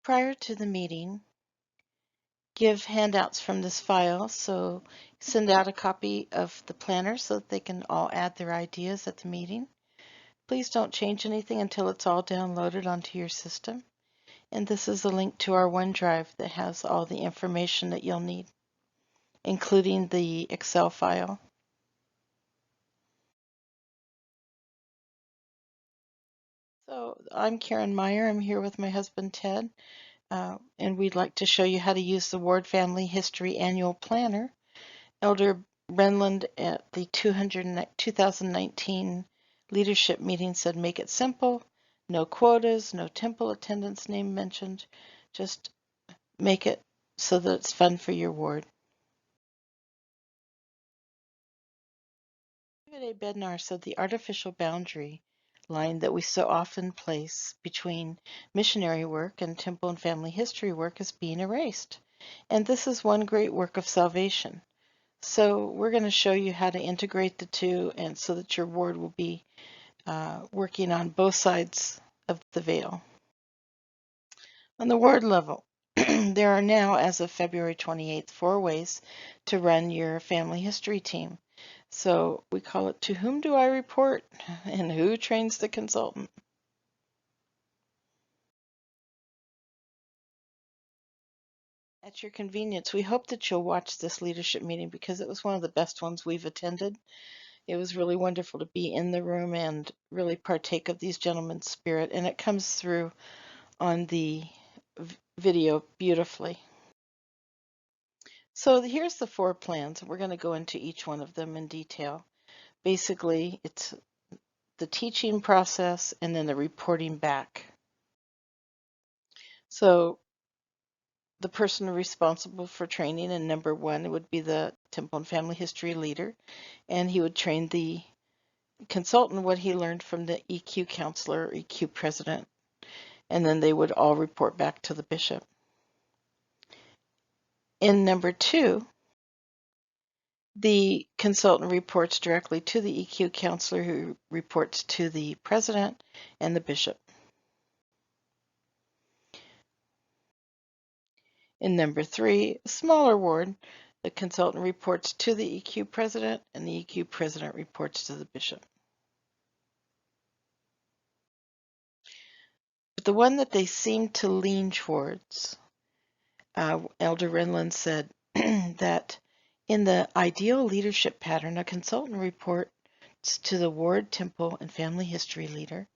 prior to the meeting, give handouts from this file. So send out a copy of the planner so that they can all add their ideas at the meeting. Please don't change anything until it's all downloaded onto your system. And this is a link to our OneDrive that has all the information that you'll need, including the Excel file. So I'm Karen Meyer. I'm here with my husband Ted, and we'd like to show you how to use the Ward Family History Annual Planner. Elder Brenland at the 2019 leadership meeting said, make it simple, no quotas, no temple attendance name mentioned, just make it so that it's fun for your ward. David A. Bednar said the artificial boundary line that we so often place between missionary work and temple and family history work is being erased. And this is one great work of salvation. So we're going to show you how to integrate the two and so that your ward will be working on both sides of the veil. On the ward level, there are now, as of February 28th, 4 ways to run your family history team. So we call it, to whom do I report and who trains the consultant? At your convenience, we hope that you'll watch this leadership meeting because it was one of the best ones we've attended. It was really wonderful to be in the room and really partake of these gentlemen's spirit, and it comes through on the video beautifully. So here's the 4 plans. We're going to go into each one of them in detail. Basically, it's the teaching process and then the reporting back. So the person responsible for training in number 1 would be the Temple and Family History leader, and he would train the consultant what he learned from the EQ counselor or EQ president, and then they would all report back to the bishop. In number 2, the consultant reports directly to the EQ counselor, who reports to the president and the bishop. In number 3, a smaller ward, the consultant reports to the EQ president and the EQ president reports to the bishop. But the one that they seem to lean towards, Elder Renlund said that in the ideal leadership pattern, a consultant reports to the ward, temple, and family history leader,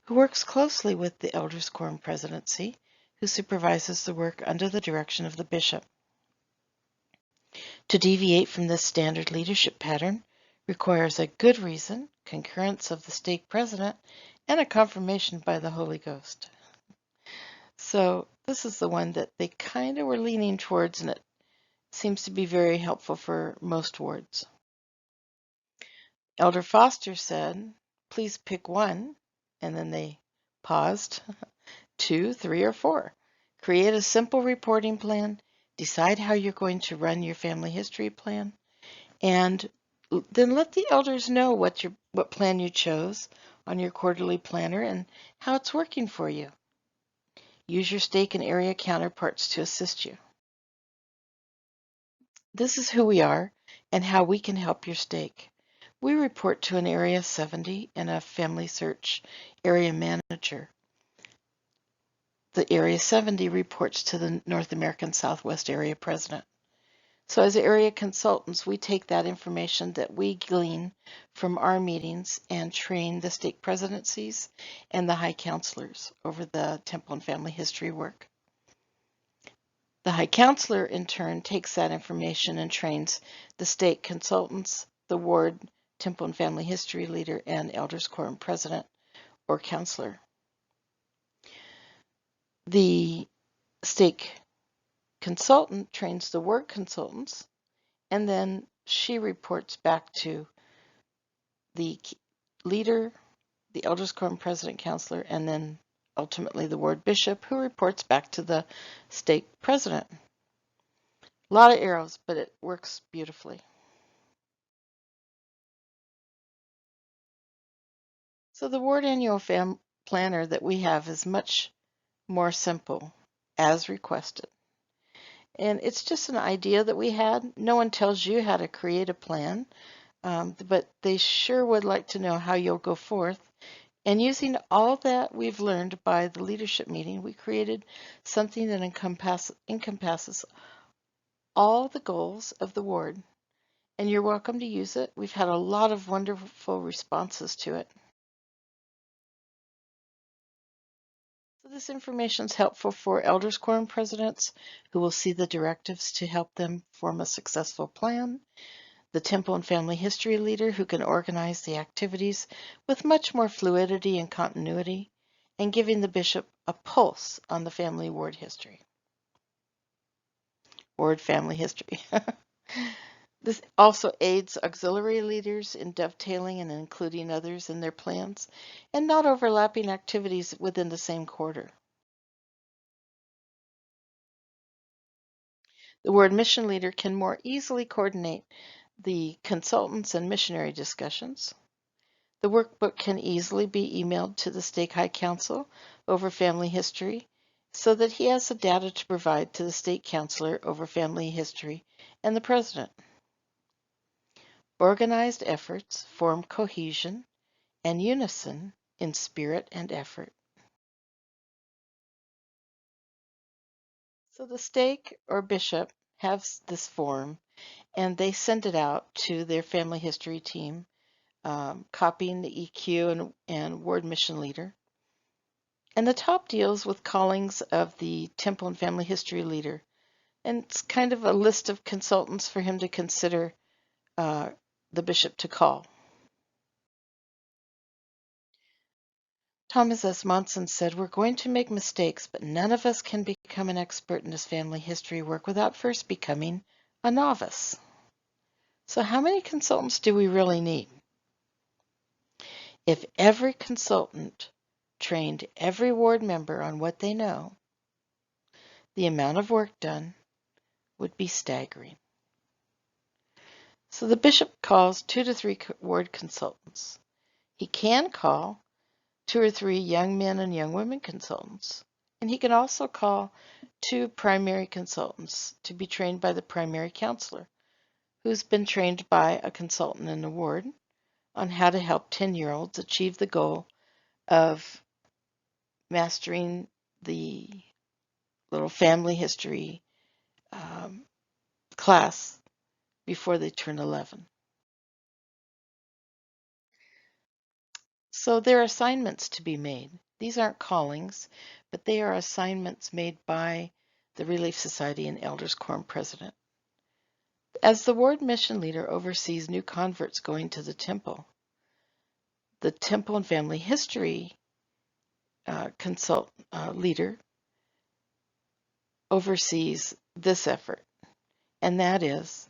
who works closely with the Elders Quorum Presidency, who supervises the work under the direction of the bishop. To deviate from this standard leadership pattern requires a good reason, concurrence of the stake president, and a confirmation by the Holy Ghost. So this is the one that they kind of were leaning towards, and it seems to be very helpful for most wards. Elder Foster said, please pick one, and then they paused, 2, 3, or 4. Create a simple reporting plan, decide how you're going to run your family history plan, and then let the elders know what plan you chose on your quarterly planner and how it's working for you. Use your stake and area counterparts to assist you. This is who we are and how we can help your stake. We report to an Area 70 and a Family Search Area Manager. The Area 70 reports to the North American Southwest Area President. So as area consultants, we take that information that we glean from our meetings and train the stake presidencies and the high counselors over the temple and family history work. The high counselor, in turn, takes that information and trains the stake consultants, the ward, temple and family history leader, and elders quorum president or counselor. The stake consultant trains the ward consultants, and then she reports back to the leader, the elders quorum president, counselor, and then ultimately the ward bishop, who reports back to the stake president. A lot of arrows, but it works beautifully. So the ward annual planner that we have is much more simple. as requested. And it's just an idea that we had. No one tells you how to create a plan, but they sure would like to know how you'll go forth. And using all that we've learned by the leadership meeting, we created something that encompasses all the goals of the ward. And you're welcome to use it. We've had a lot of wonderful responses to it. So this information is helpful for elders quorum presidents who will see the directives to help them form a successful plan, the temple and family history leader who can organize the activities with much more fluidity and continuity, and giving the bishop a pulse on the family ward history. Ward family history. This also aids auxiliary leaders in dovetailing and including others in their plans and not overlapping activities within the same quarter. The ward mission leader can more easily coordinate the consultants and missionary discussions. The workbook can easily be emailed to the Stake High Council over family history so that he has the data to provide to the State Counselor over family history and the President. Organized efforts form cohesion and unison in spirit and effort. So the stake or bishop has this form and they send it out to their family history team, copying the EQ and ward mission leader. And the top deals with callings of the temple and family history leader. And it's kind of a list of consultants for him to consider the bishop to call. Thomas S. Monson said, "We're going to make mistakes, but none of us can become an expert in this family history work without first becoming a novice." So how many consultants do we really need? If every consultant trained every ward member on what they know, the amount of work done would be staggering. So the bishop calls 2 to 3 ward consultants. He can call 2 or 3 young men and young women consultants. And he can also call 2 primary consultants to be trained by the primary counselor, who's been trained by a consultant in the ward on how to help 10-year-olds achieve the goal of mastering the little family history class before they turn 11. So there are assignments to be made. These aren't callings, but they are assignments made by the Relief Society and Elders Quorum President. As the ward mission leader oversees new converts going to the temple and family history leader oversees this effort, and that is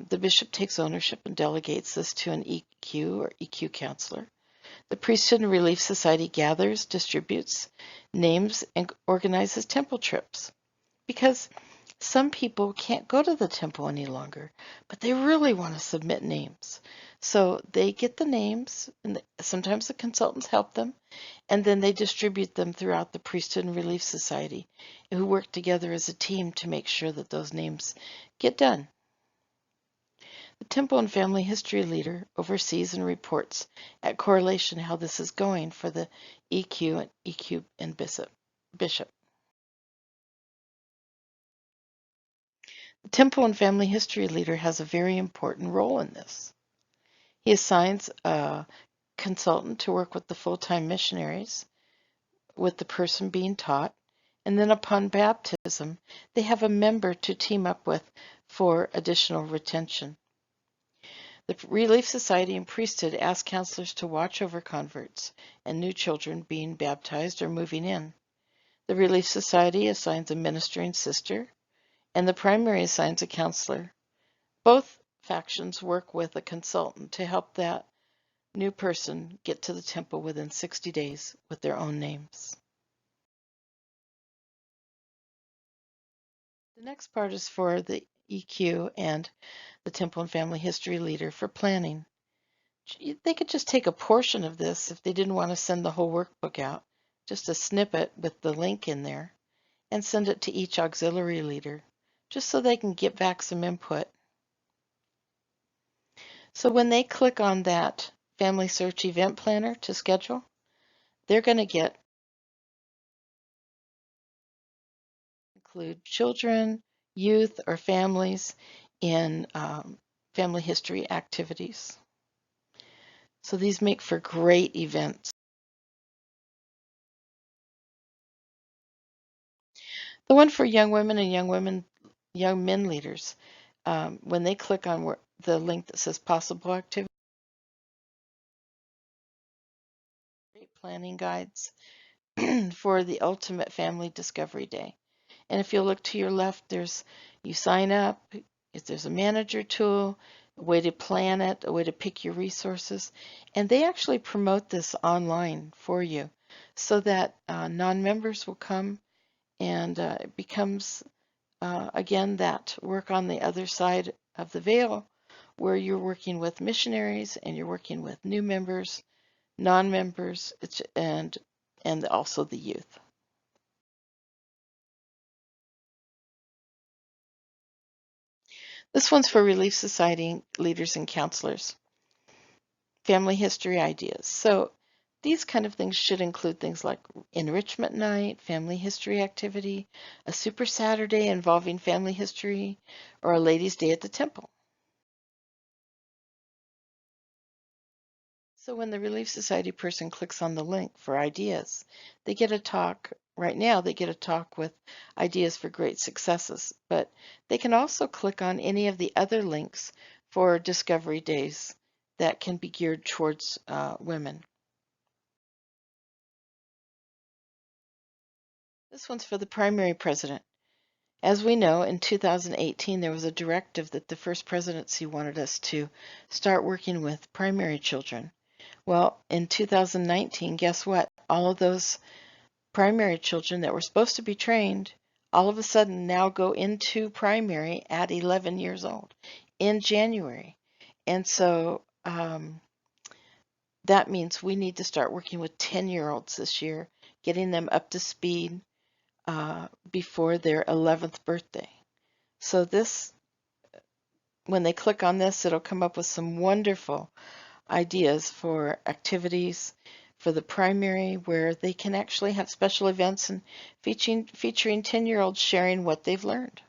the bishop takes ownership and delegates this to an EQ or EQ counselor. The Priesthood and Relief Society gathers, distributes names, and organizes temple trips because some people can't go to the temple any longer, but they really want to submit names. So they get the names, and sometimes the consultants help them, and then they distribute them throughout the Priesthood and Relief Society, who work together as a team to make sure that those names get done. The temple and family history leader oversees and reports at correlation how this is going for the EQ and bishop. The temple and family history leader has a very important role in this. He assigns a consultant to work with the full-time missionaries, with the person being taught, and then upon baptism, they have a member to team up with for additional retention. The Relief Society and Priesthood ask counselors to watch over converts and new children being baptized or moving in. The Relief Society assigns a ministering sister, and the primary assigns a counselor. Both factions work with a consultant to help that new person get to the temple within 60 days with their own names. The next part is for the EQ and the temple and family history leader for planning. They could just take a portion of this if they didn't want to send the whole workbook out, just a snippet with the link in there, and send it to each auxiliary leader, just so they can get back some input. So when they click on that Family Search event planner to schedule, they're going to include children, youth, or families in family history activities. So these make for great events. The one for young women and young men leaders, when they click on the link that says possible activity, planning guides for the ultimate family discovery day. And if you look to your left, you sign up, there's a manager tool, a way to plan it, a way to pick your resources. And they actually promote this online for you so that non-members will come and it becomes, again, that work on the other side of the veil where you're working with missionaries and you're working with new members, non-members, and also the youth. This one's for Relief Society leaders and counselors. Family history ideas. So these kind of things should include things like enrichment night, family history activity, a super Saturday involving family history, or a ladies' day at the temple. So when the Relief Society person clicks on the link for ideas, they get a talk. Right now, they get a talk with ideas for great successes, but they can also click on any of the other links for discovery days that can be geared towards women. This one's for the primary president. As we know, in 2018, there was a directive that the first presidency wanted us to start working with primary children. Well, in 2019, guess what? All of those primary children that were supposed to be trained all of a sudden now go into primary at 11 years old in January. And so that means we need to start working with 10-year-olds this year, getting them up to speed before their 11th birthday. So this, when they click on this, it'll come up with some wonderful ideas for activities for the primary where they can actually have special events and featuring 10-year-olds sharing what they've learned.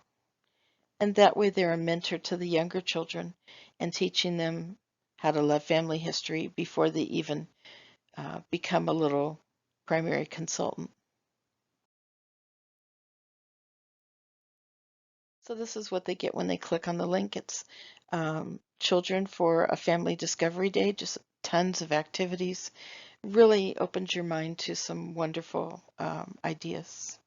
And that way they're a mentor to the younger children and teaching them how to love family history before they even become a little primary consultant. So this is what they get when they click on the link. It's children for a family discovery day, just tons of activities. Really opens your mind to some wonderful ideas.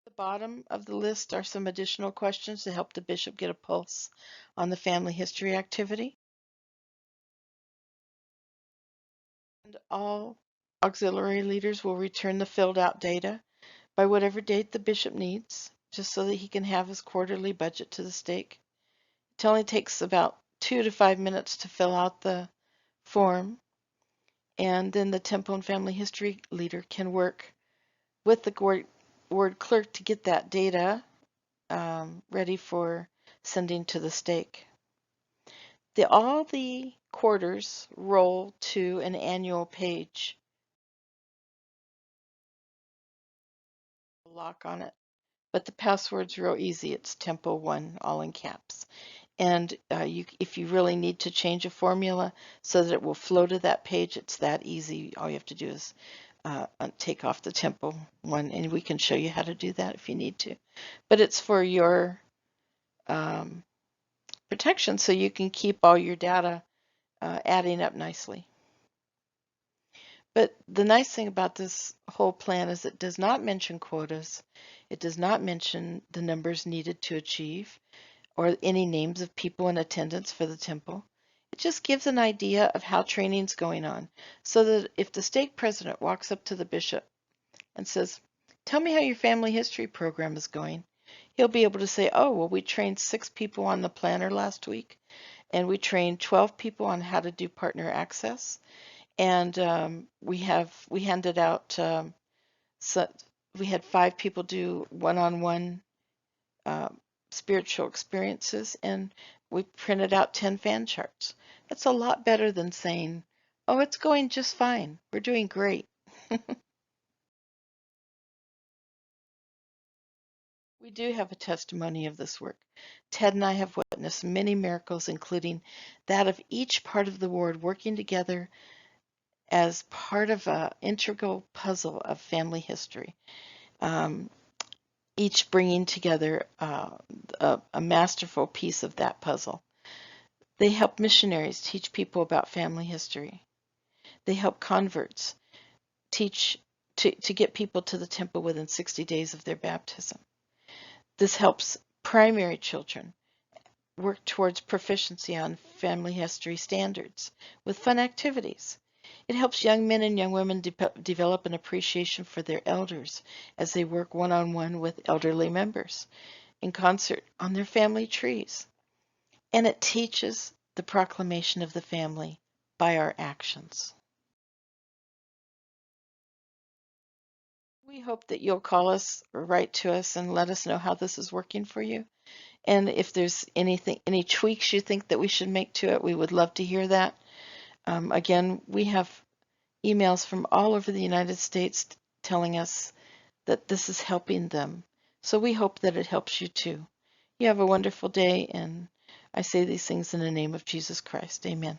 At the bottom of the list are some additional questions to help the bishop get a pulse on the family history activity. And all auxiliary leaders will return the filled out data by whatever date the bishop needs, just so that he can have his quarterly budget to the stake. It only takes about 2 to 5 minutes to fill out the form, and then the temple and family history leader can work with the ward clerk to get that data ready for sending to the stake. All the quarters roll to an annual page. Lock on it, but the password's real easy. It's Temple1, all in caps. And if you really need to change a formula so that it will flow to that page, it's that easy. All you have to do is take off the Temple one, and we can show you how to do that if you need to. But it's for your protection so you can keep all your data adding up nicely. But the nice thing about this whole plan is it does not mention quotas. It does not mention the numbers needed to achieve or any names of people in attendance for the temple. It just gives an idea of how training's going on so that if the stake president walks up to the bishop and says, "Tell me how your family history program is going," he'll be able to say, "Oh, well, we trained 6 people on the planner last week, and we trained 12 people on how to do partner access, and we handed out So we had 5 people do one-on-one uh, spiritual experiences, and we printed out 10 fan charts. That's a lot better than saying, oh, it's going just fine. We're doing great. We do have a testimony of this work. Ted and I have witnessed many miracles, including that of each part of the ward working together as part of an integral puzzle of family history, um, each bringing together a masterful piece of that puzzle. They help missionaries teach people about family history. They help converts teach to get people to the temple within 60 days of their baptism. This helps primary children work towards proficiency on family history standards with fun activities. It helps young men and young women develop an appreciation for their elders as they work one-on-one with elderly members in concert on their family trees. And it teaches the proclamation of the family by our actions. We hope that you'll call us or write to us and let us know how this is working for you. And if there's any tweaks you think that we should make to it, we would love to hear that. Again, we have emails from all over the United States telling us that this is helping them. So we hope that it helps you too. You have a wonderful day, and I say these things in the name of Jesus Christ. Amen.